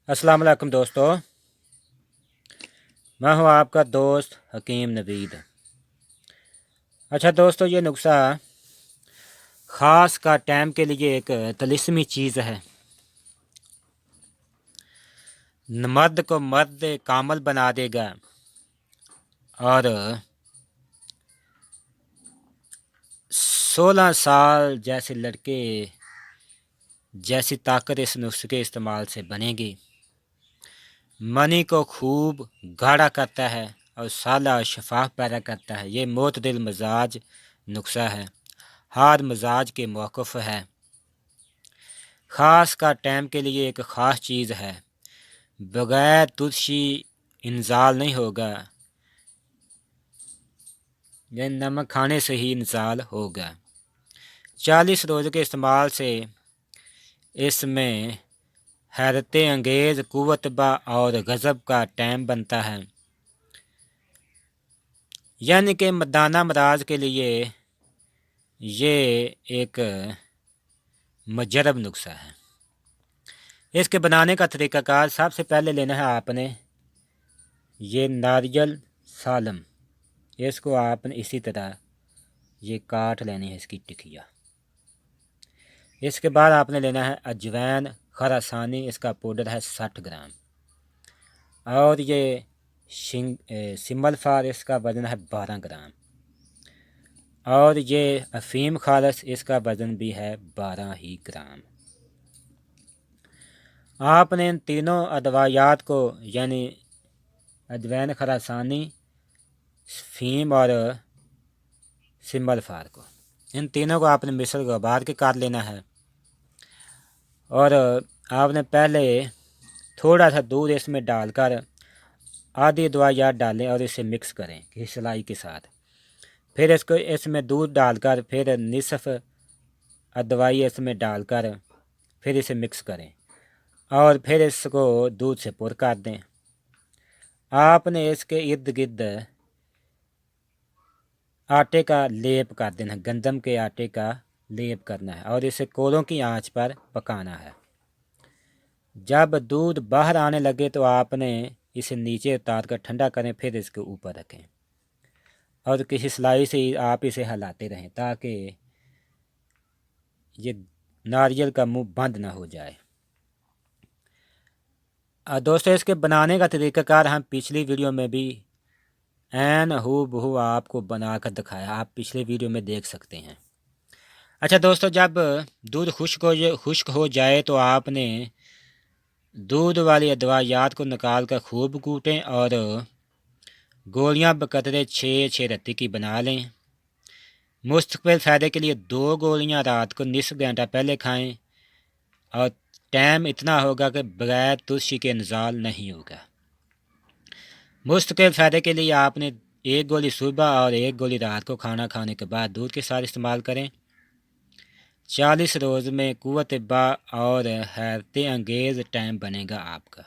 अस्सलाम वालेकुम दोस्तों, मैं हूं आपका दोस्त हकीम नवीद। अच्छा दोस्तों, ये नुस्खा ख़ास का टाइम के लिए एक तिलिस्मी चीज़ है। मर्द को मर्द कामल बना देगा और 16 साल जैसे लड़के जैसी ताकत इस नुस्खे के इस्तेमाल से बनेगी। मनी को खूब गाढ़ा करता है और साला और शफाफ पैदा करता है। ये मोतदिल मजाज नुस्खा है, हर मजाज के मौक़िफ़ है। ख़ास का टाइम के लिए एक ख़ास चीज़ है। बग़ैर तुलसी इंजाल नहीं होगा, यह नमक खाने से ही इंजाल होगा। 40 रोज़ के इस्तेमाल से इसमें हैरत अंगेज़ कुव्वत और गज़ब का टाइम बनता है। यानी कि मर्दाना मराज के लिए ये एक मुजरब नुस्खा है। इसके बनाने का तरीक़ाकार, सबसे पहले लेना है आपने ये नारियल सालम। इसको आपने इसी तरह ये काट लेनी है, इसकी टिकिया। इसके बाद आपने लेना है अजवैन खरासानी, इसका पाउडर है 60 ग्राम। और ये सिमल फार, इसका वज़न है 12 ग्राम। और ये अफ़ीम खालस, इसका वज़न भी है 12 ही ग्राम। आपने इन तीनों अदवायात को, यानी अजवैन खरासानी, फ़ीम और सिमल फार को, इन तीनों को आपने मिसल को उबाल के काट लेना है। और आपने पहले थोड़ा सा दूध इसमें डालकर आधी दवाइयात डालें और इसे मिक्स करें किसी सिलाई के साथ। फिर इसको इसमें दूध डालकर फिर निसफ़ दवाई इसमें डालकर फिर इसे मिक्स करें और फिर इसको दूध से पुर कर दें। आपने इसके इर्द गिर्द आटे का लेप कर देना है, गंदम के आटे का लेप करना है और इसे कोलों की आंच पर पकाना है। जब दूध बाहर आने लगे तो आपने इसे नीचे उतार कर ठंडा करें, फिर इसके ऊपर रखें और किसी सिलाई से आप इसे हिलाते रहें ताकि ये नारियल का मुंह बंद ना हो जाए। दोस्तों, इसके बनाने का तरीक़ाकार हम पिछली वीडियो में भी ऐन हू बहू आपको बना कर दिखाया, आप पिछले वीडियो में देख सकते हैं। अच्छा दोस्तों, जब दूध खुश्क हो जाए तो आपने दूध वाली अदवायात को निकाल कर खूब कूटें और गोलियां बकदरे 6 रत्ती की बना लें। मुस्तक़बिल फ़ायदे के लिए 2 गोलियां रात को निस्फ घंटा पहले खाएं और टाइम इतना होगा कि बगैर तुलसी के इंजाल नहीं होगा। मुस्तक़बिल फ़ायदे के लिए आपने 1 गोली सुबह और 1 गोली रात को खाना खाने के बाद दूध के साथ इस्तेमाल करें। 40 रोज़ में कुव्वत और हैरत अंगेज़ टाइम बनेगा आपका।